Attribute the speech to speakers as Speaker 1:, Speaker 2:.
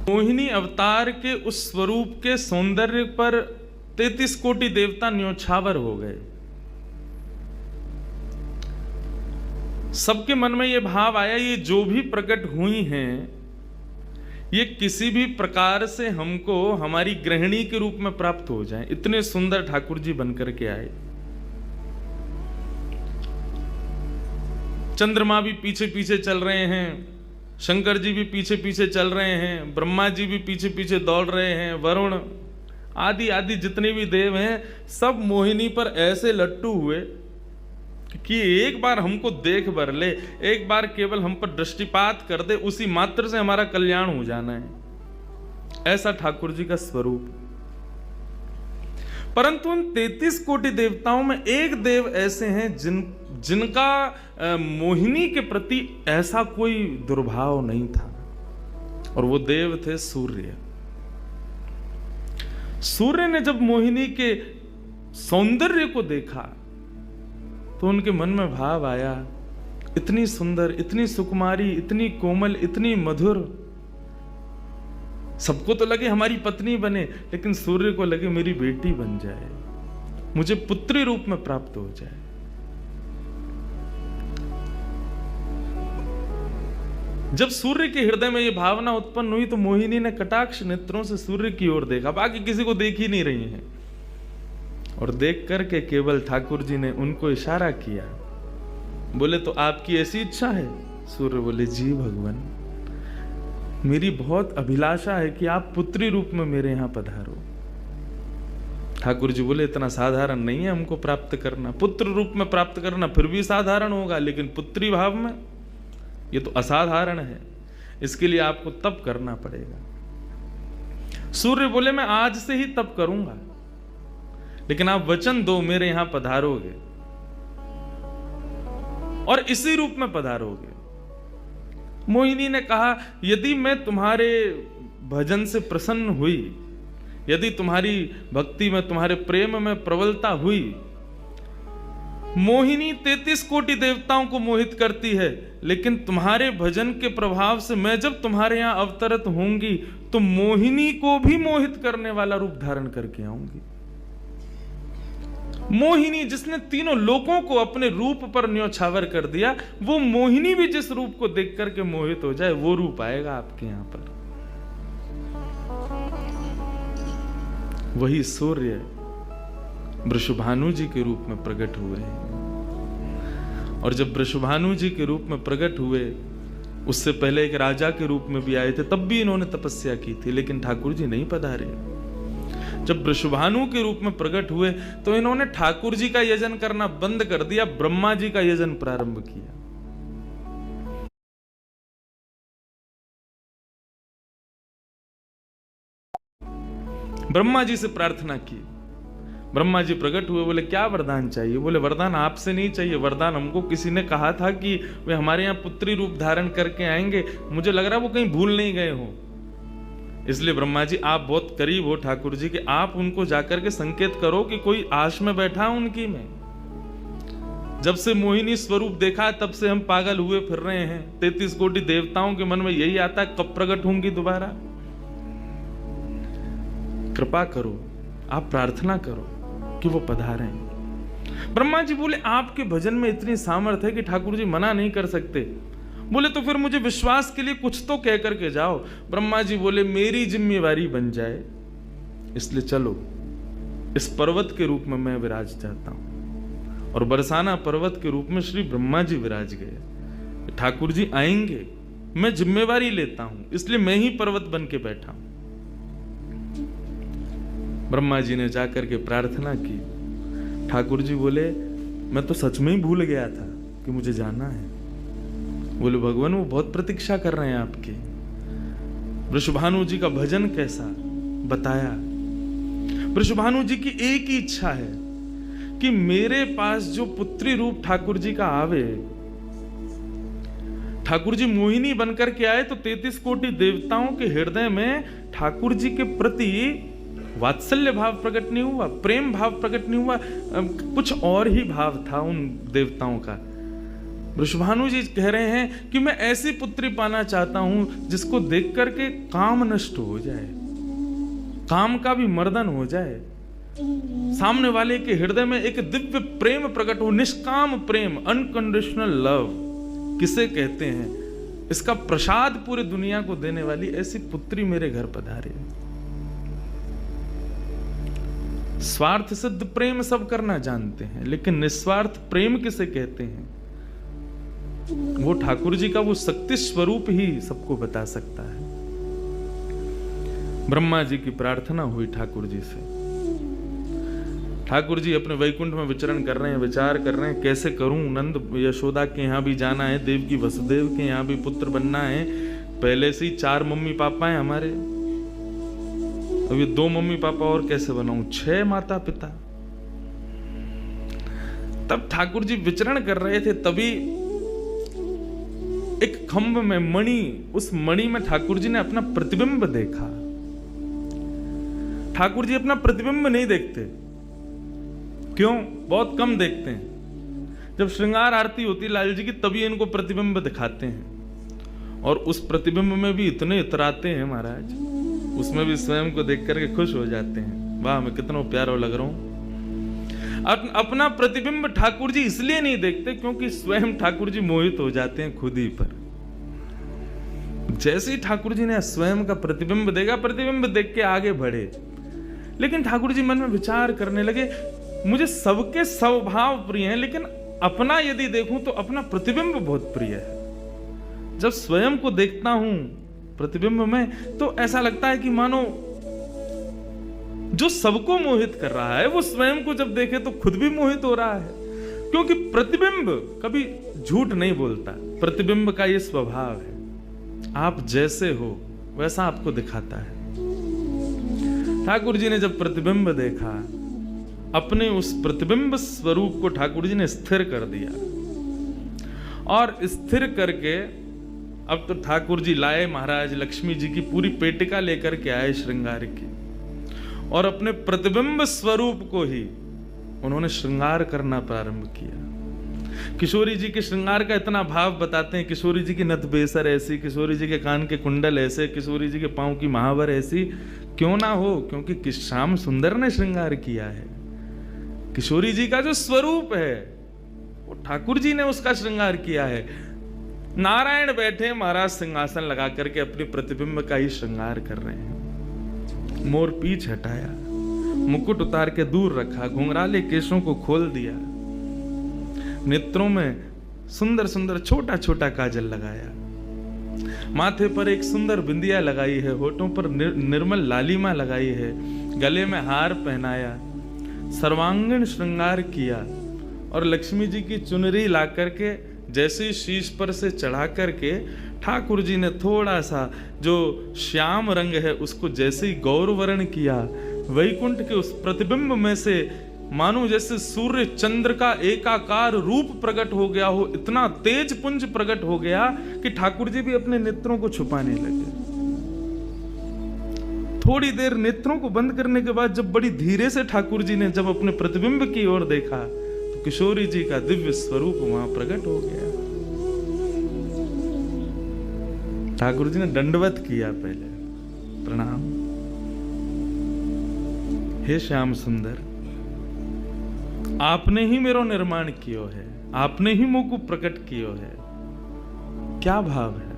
Speaker 1: मोहिनी अवतार के उस स्वरूप के सौंदर्य पर 33 कोटि देवता न्योछावर हो गए। सबके मन में यह भाव आया, ये जो भी प्रकट हुई हैं ये किसी भी प्रकार से हमको हमारी गृहिणी के रूप में प्राप्त हो जाए। इतने सुंदर ठाकुर जी बनकर के आए। चंद्रमा भी पीछे पीछे चल रहे हैं, शंकर जी भी पीछे पीछे चल रहे हैं, ब्रह्मा जी भी पीछे पीछे दौड़ रहे हैं, वरुण आदि आदि जितने भी देव हैं सब मोहिनी पर ऐसे लट्टू हुए कि एक बार हमको देख भर ले, एक बार केवल हम पर दृष्टिपात कर दे, उसी मात्र से हमारा कल्याण हो जाना है। ऐसा ठाकुर जी का स्वरूप। परंतु उन 33 कोटि देवताओं में एक देव ऐसे हैं जिनका मोहिनी के प्रति ऐसा कोई दुर्भाव नहीं था, और वो देव थे सूर्य। सूर्य ने जब मोहिनी के सौंदर्य को देखा तो उनके मन में भाव आया, इतनी सुंदर, इतनी सुकुमारी, इतनी कोमल, इतनी मधुर। सबको तो लगे हमारी पत्नी बने, लेकिन सूर्य को लगे मेरी बेटी बन जाए, मुझे पुत्री रूप में प्राप्त हो जाए। जब सूर्य के हृदय में यह भावना उत्पन्न हुई तो मोहिनी ने कटाक्ष नेत्रों से सूर्य की ओर देखा, बाकी किसी को देख ही नहीं रही हैं, और देख करके केवल ठाकुर जी ने उनको इशारा किया, बोले तो आपकी ऐसी इच्छा है? सूर्य बोले जी भगवान, मेरी बहुत अभिलाषा है कि आप पुत्री रूप में मेरे यहां पधारो। ठाकुर जी बोले इतना साधारण नहीं है हमको प्राप्त करना, पुत्र रूप में प्राप्त करना फिर भी साधारण होगा, लेकिन पुत्री भाव में ये तो असाधारण है, इसके लिए आपको तप करना पड़ेगा। सूर्य बोले मैं आज से ही तप करूंगा, लेकिन आप वचन दो मेरे यहां पधारोगे और इसी रूप में पधारोगे। मोहिनी ने कहा, यदि मैं तुम्हारे भजन से प्रसन्न हुई, यदि तुम्हारी भक्ति में, तुम्हारे प्रेम में प्रबलता हुई, मोहिनी 33 कोटि देवताओं को मोहित करती है, लेकिन तुम्हारे भजन के प्रभाव से मैं जब तुम्हारे यहां अवतरित होंगी तो मोहिनी को भी मोहित करने वाला रूप धारण करके आऊंगी। मोहिनी जिसने तीनों लोकों को अपने रूप पर न्योछावर कर दिया, वो मोहिनी भी जिस रूप को देख करके मोहित हो जाए, वो रूप आएगा आपके यहां पर। वही सूर्य वृषभानु जी के रूप में प्रकट हुए हैं। और जब वृषभानु जी के रूप में प्रकट हुए, उससे पहले एक राजा के रूप में भी आए थे, तब भी इन्होंने तपस्या की थी, लेकिन ठाकुर जी नहीं पधारे। जब वृषभानु के रूप में प्रकट हुए तो इन्होंने ठाकुर जी का यजन करना बंद कर दिया, ब्रह्मा जी का यजन प्रारंभ किया। ब्रह्मा जी से प्रार्थना की। ब्रह्मा जी प्रकट हुए, बोले क्या वरदान चाहिए? बोले वरदान आपसे नहीं चाहिए, वरदान हमको किसी ने कहा था कि वे हमारे यहाँ पुत्री रूप धारण करके आएंगे, मुझे लग रहा है वो कहीं भूल नहीं गए हो। इसलिए ब्रह्मा जी आप बहुत करीब हो ठाकुर जी के, आप उनको जाकर के संकेत करो कि कोई आश में बैठा उनकी में। जब से मोहिनी स्वरूप देखा तब से हम पागल हुए फिर रहे हैं। 33 कोटि देवताओं के मन में यही आता है, कब प्रकट होंगी दोबारा? कृपा करो, आप प्रार्थना करो कि वो पधारें। ब्रह्मा जी बोले आपके भजन में इतनी सामर्थ्य है कि ठाकुर जी मना नहीं कर सकते। बोले तो फिर मुझे विश्वास के लिए कुछ तो कह करके जाओ। ब्रह्मा जी बोले मेरी जिम्मेवारी बन जाए, इसलिए चलो इस पर्वत के रूप में मैं विराज जाता हूं। और बरसाना पर्वत के रूप में श्री ब्रह्मा जी विराज गए। ठाकुर जी आएंगे, मैं जिम्मेवारी लेता हूं, इसलिए मैं ही पर्वत बन के बैठा हूं। ब्रह्मा जी ने जाकर के प्रार्थना की। ठाकुर जी बोले मैं तो सच में ही भूल गया था कि मुझे जाना है। बोले भगवान वो बहुत प्रतीक्षा कर रहे हैं आपकी। वृषभानु जी का भजन कैसा बताया। वृषभानु जी की एक ही इच्छा है कि मेरे पास जो पुत्री रूप ठाकुर जी का आवे, ठाकुर जी मोहिनी बनकर के आए तो 33 कोटि देवताओं के हृदय में ठाकुर जी के प्रति वात्सल्य भाव प्रकट नहीं हुआ, प्रेम भाव प्रकट नहीं हुआ, कुछ और ही भाव था उन देवताओं का। वृषभानु जी कह रहे हैं कि मैं ऐसी पुत्री पाना चाहता हूं जिसको देख करके काम नष्ट हो जाए, काम का भी मर्दन हो जाए, सामने वाले के हृदय में एक दिव्य प्रेम प्रकट हो, निष्काम प्रेम, अनकंडीशनल लव किसे कहते हैं, इसका प्रसाद पूरी दुनिया को देने वाली ऐसी पुत्री मेरे घर पधारे। स्वार्थ सिद्ध प्रेम सब करना जानते हैं, लेकिन निस्वार्थ प्रेम किसे कहते हैं, वो ठाकुर जी का वो शक्ति स्वरूप ही सबको बता सकता है। ब्रह्मा जी की प्रार्थना हुई ठाकुर जी से। ठाकुर जी अपने वैकुंठ में विचरण कर रहे हैं, विचार कर रहे हैं कैसे करूं, नंद यशोदा के यहाँ भी जाना है, देवकी वसुदेव के यहाँ भी पुत्र बनना है, पहले से ही 4 मम्मी पापा हैं हमारे, अब ये 2 मम्मी पापा और कैसे बनाऊं, 6 माता पिता। तब ठाकुर जी विचरण कर रहे थे, तभी एक खंभ में मणि, उस मणि में ठाकुर जी ने अपना प्रतिबिंब देखा। ठाकुर जी अपना प्रतिबिंब नहीं देखते, क्यों? बहुत कम देखते हैं। जब श्रृंगार आरती होती लाल जी की तभी इनको प्रतिबिंब दिखाते हैं, और उस प्रतिबिंब में भी इतने इतराते हैं महाराज, उसमें भी स्वयं को देख करके खुश हो जाते हैं, वाह मैं कितना प्यारा लग रहा हूं। अपना प्रतिबिंब ठाकुर जी इसलिए नहीं देखते क्योंकि स्वयं ठाकुर जी मोहित हो जाते हैं खुद ही पर। जैसे ही ठाकुर जी ने स्वयं का प्रतिबिंब देखा, प्रतिबिंब देख के आगे बढ़े, लेकिन ठाकुर जी मन में विचार करने लगे, मुझे सबके स्वभाव प्रिय हैं, लेकिन अपना यदि देखूं तो अपना प्रतिबिंब बहुत प्रिय है। जब स्वयं को देखता हूं प्रतिबिंब में तो ऐसा लगता है कि मानो जो सबको मोहित कर रहा है वो स्वयं को जब देखे तो खुद भी मोहित हो रहा है, क्योंकि प्रतिबिंब कभी झूठ नहीं बोलता। प्रतिबिंब का ये स्वभाव है, आप जैसे हो वैसा आपको दिखाता है। ठाकुर जी ने जब प्रतिबिंब देखा, अपने उस प्रतिबिंब स्वरूप को ठाकुर जी ने स्थिर कर दिया, और स्थिर करके अब तो ठाकुर जी लाए महाराज लक्ष्मी जी की पूरी पेटिका लेकर के आए श्रृंगार की, और अपने प्रतिबिंब स्वरूप को ही उन्होंने श्रृंगार करना प्रारंभ किया। किशोरी जी के श्रृंगार का इतना भाव बताते हैं, किशोरी जी की नथ बेसर ऐसी, किशोरी जी के कान के कुंडल ऐसे, किशोरी जी के पांव की महावर ऐसी, क्यों ना हो, क्योंकि श्याम सुंदर ने श्रृंगार किया है। किशोरी जी का जो स्वरूप है वो ठाकुर जी ने उसका श्रृंगार किया है। नारायण बैठे महाराज सिंहासन लगा करके अपने प्रतिबिंब का ही श्रृंगार कर रहे हैं। मोर पीछ हटाया, मुकुट उतार के दूर रखा, घुंघराले केशों को खोल दिया, नेत्रों में सुंदर सुंदर छोटा छोटा काजल लगाया, माथे पर एक सुंदर बिंदिया लगाई है, होठों पर निर्मल लालिमा लगाई है, गले में हार पहनाया, सर्वांगीण श्रृंगार किया, और लक्ष्मी जी की चुनरी ला करके जैसे ही शीश पर से चढ़ा करके ठाकुर जी ने थोड़ा सा जो श्याम रंग है उसको जैसे ही गौरवर्ण किया, वैकुंठ के उस प्रतिबिंब में से मानो जैसे सूर्य चंद्र का एकाकार रूप प्रकट हो गया हो, इतना तेज पुंज प्रकट हो गया कि ठाकुर जी भी अपने नेत्रों को छुपाने लगे। थोड़ी देर नेत्रों को बंद करने के बाद जब बड़ी धीरे से ठाकुर जी ने जब अपने प्रतिबिंब की ओर देखा तो किशोरी जी का दिव्य स्वरूप वहां प्रकट हो गया। ठाकुर जी ने दंडवत किया, पहले प्रणाम, हे श्याम सुंदर, आपने ही मेरो निर्माण कियो है, आपने ही मुझको प्रकट कियो है। क्या भाव है,